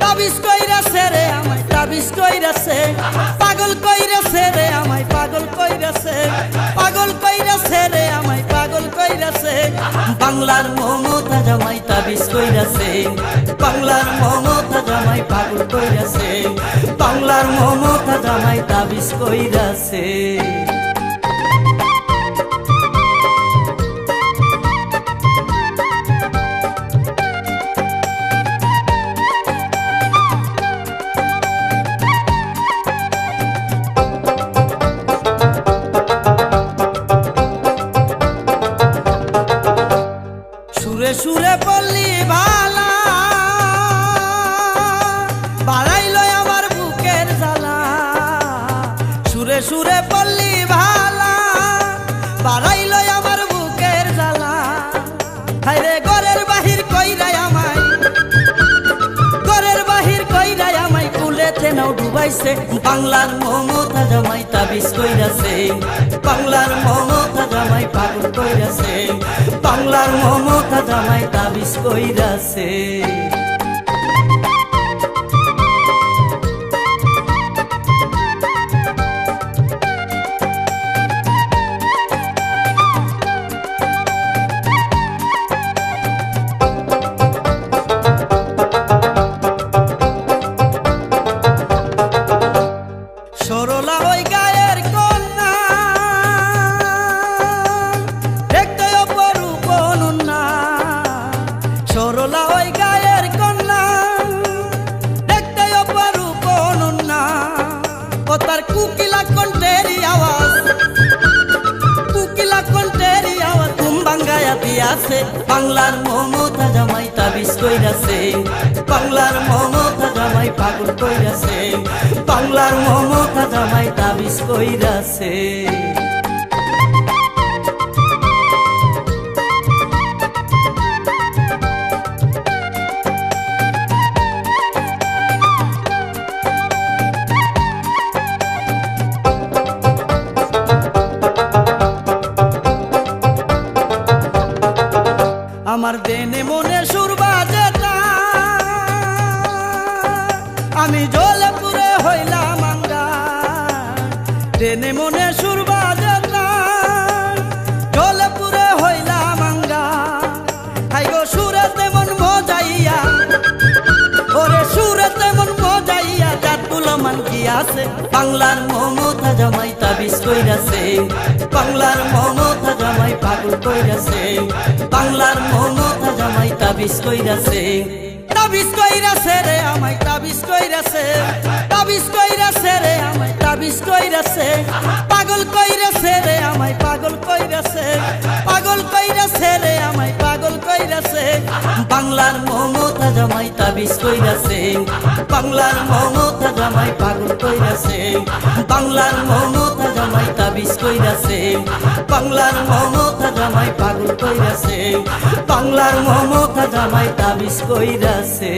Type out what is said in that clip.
তাবিজ কইরাছে রে আমায় তাবিজ কইরাছে পাগল কইরাছে রে আমায় পাগল কইরাছে পাগল কইরাছে রে আমায় পাগল কইরাছে বাংলার মমতা জামাই তাবিজ কইরাছে বাংলার মমতা জামাই পাগল কইরাছে বাংলার মমতা জামাই তাবিজ কইরাছে সুরে সুরে পল্লী ভালা বাড়াইলো আমার বুকের জ্বালা সুরে সুরে পল্লী ভালা বাড়াইলো আমার বুকের জ্বালা হায়রে ঘরের বাহির কইরাই আমায় ঘরের বাহির কইরাই আমায় কুলেতে নাও ডুবাইছে বাংলার মমতা জামাই তাবিজ কইরাছে বাংলার মমতা জামাই পাগল কইরাছে বাংলার মমতা জামাই তাবিজ কইরাছে সরলা ওই গায়ের কন্যা দেখতে অপরূপ অনন্যা সরলা ওই গায়ের কন্যা দেখতে অপরূপ অনন্যা ও তার কুকিলা কণ্ঠেরই আওয়াজ কুকিলা কণ্ঠেরই আওয়াজ ঘুম ভাঙ্গায়া দিয়াছে বাংলার মমতা জামাই তাবিজ কইরাছে বাংলার মমতা জামাই পাগল কইরাছে বাংলার মমতা জামাই তাবিজ কইরাছে আমার দেনে মনে সুর বাজে আমি জলে পুরে হইলাম আঙ্গা দেনে মনে সুর বাজে জলে পুরে হইলাম আঙ্গা হাই গো সুরে তেমন মজাইয়া ওরে সুরে তেমন মজাইয়া জাতুল মান কি আছে বাংলার মমতা জামাই তাবিজ কইরাছে বাংলার মমতা জামাই পাগল কইরাছে বাংলার মমতা জামাই তাবিজ কইরাছে তাবিজ কইরাছে রে আমায় তাবিজ কইরাছে তাবিজ কইরাছে রে আমায় তাবিজ কইরাছে পাগল কইরাছে রে আমায় পাগল কইরাছে পাগল কইরাছে রে আমায় পাগল কইরাছে বাংলার মমতা জামাই তাবিজ কইরাছে বাংলার মমতা জামাই পাগল কইরাছে বাংলার মমতা জামাই তাবিজ কইরাছে বাংলার মমতা জামাই পাগল কইরাছে বাংলার মমতা জামাই তাবিজ কইরাছে